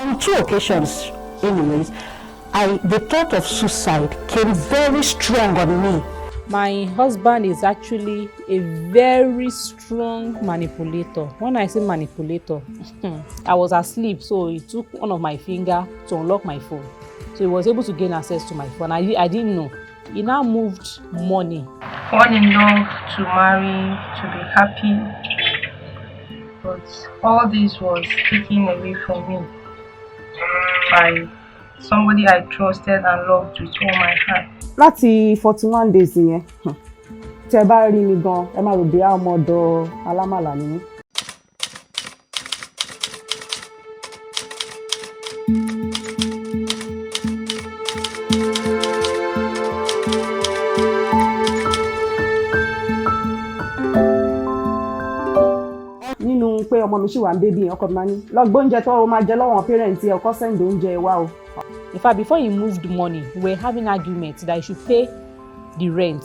On 2 occasions, anyways, the thought of suicide came very strong on me. My husband is actually a very strong manipulator. When I say manipulator, I was asleep, so he took one of my fingers to unlock my phone. So he was able to gain access to my phone. I didn't know. He now moved money. Fall in love, to marry, to be happy. But all this was taken away from me by somebody I trusted and loved with all my heart. Láti 41 days yẹn, tẹ́ bá rí mi gan, ẹ máa rò bí ọmọ ọ̀dọ̀ alámàlà ni mí. Nínú pé ọmọ mi ṣì wà ń bébí ọkọ mi máa ní lọ gbé oúnjẹ tó o máa jẹ lọ́wọ́ parents ẹ ọkọ send oúnjẹ wá o. In fact, before he moved money, we were having arguments that he should pay the rent.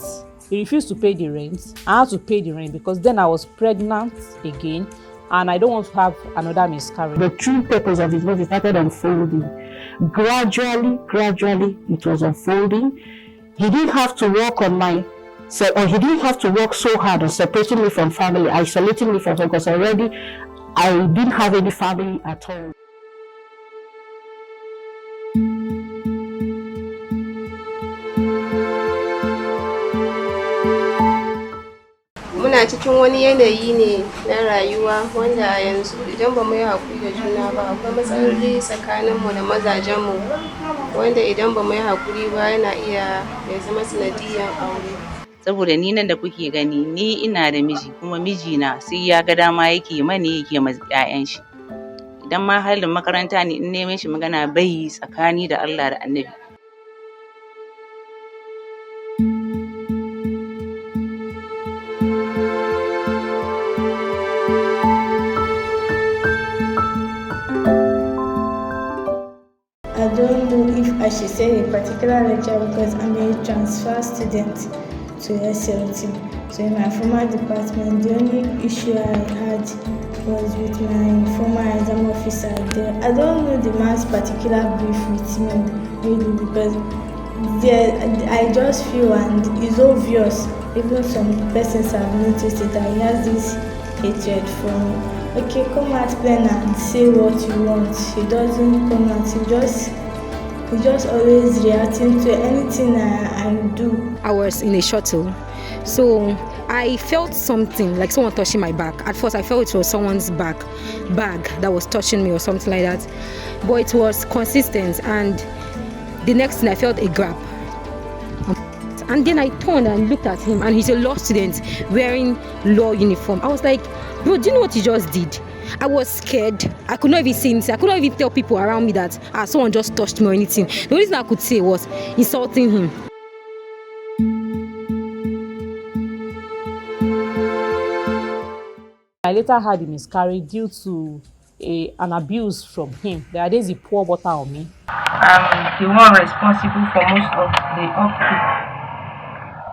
He refused to pay the rent. I had to pay the rent because then I was pregnant again and I don't want to have another miscarriage. The true purpose of his love started unfolding. Gradually, it was unfolding. He didn't have to work on he didn't have to work so hard on separating me from family, isolating me from home, because already I didn't have any family at all. Muna cikin wani yanayi ne na rayuwa wanda a yanzu idan ba mu yi haƙuri da juna ba akwai matsaloli tsakaninmu da mazajenmu wanda idan ba mu yi haƙuri ba yana iya ya zama sanadiyyar aure. Saboda ni nan da kuke gani ni ina da miji kuma mijina sai ya ga dama yake mani yake ma 'ya'yan shi. Idan ma halin makaranta ne in neman shi magana bai tsakani da Allah da Annabi. I don't know if I should say a particular lecture because I'm a transfer student to SLT. So in my former department, the only issue I had was with my former exam officer there. I don't know the man's particular beef with me really because I just feel and it's obvious, even some persons have noticed it, that he has this hatred for me. Okay, come out plain and say what you want. He doesn't come out, he just always reacting to anything I do. I was in a shuttle, so I felt something like someone touching my back. At first I felt it was someone's bag that was touching me or something like that, but it was consistent, and the next thing I felt a grab. And then I turned and looked at him, and he's a law student wearing law uniform. I was like, bro, do you know what you just did? I was scared. I could not even say anything. I could not even tell people around me that someone just touched me or anything. The only thing I could say was insulting him. I later had a miscarriage due to an abuse from him. There are days he poured water on me. I'm the one responsible for most of the upkeep,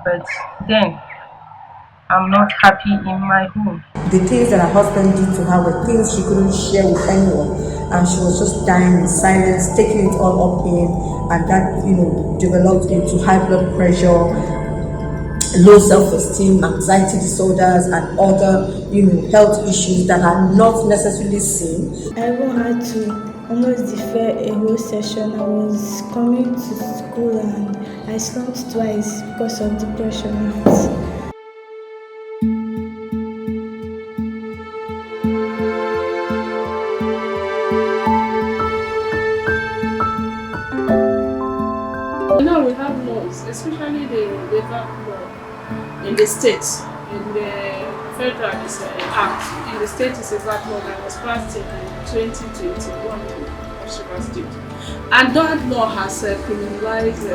but then I'm not happy in my home. The things that her husband did to her were things she couldn't share with anyone, and she was just dying in silence, taking it all up in, and that developed into high blood pressure, low self-esteem, anxiety disorders, and other health issues that are not necessarily seen. I even had to almost defer a whole session. I was coming to school and I slumped twice because of depression. Now we have laws, especially the VAWG law in the states, in the federal act. In the state is a VAWG law that was passed in 2021 in Osun State, and that law has criminalized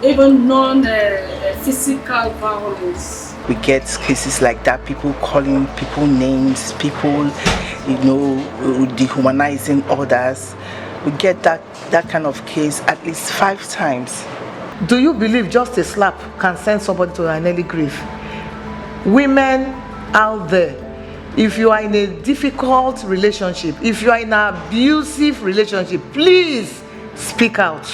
even non-physical violence. We get cases like that, people calling people names, people, dehumanizing others. We get that kind of case at least 5 times. Do you believe just a slap can send somebody to an early grave? Women out there, if you are in a difficult relationship, if you are in an abusive relationship, please speak out.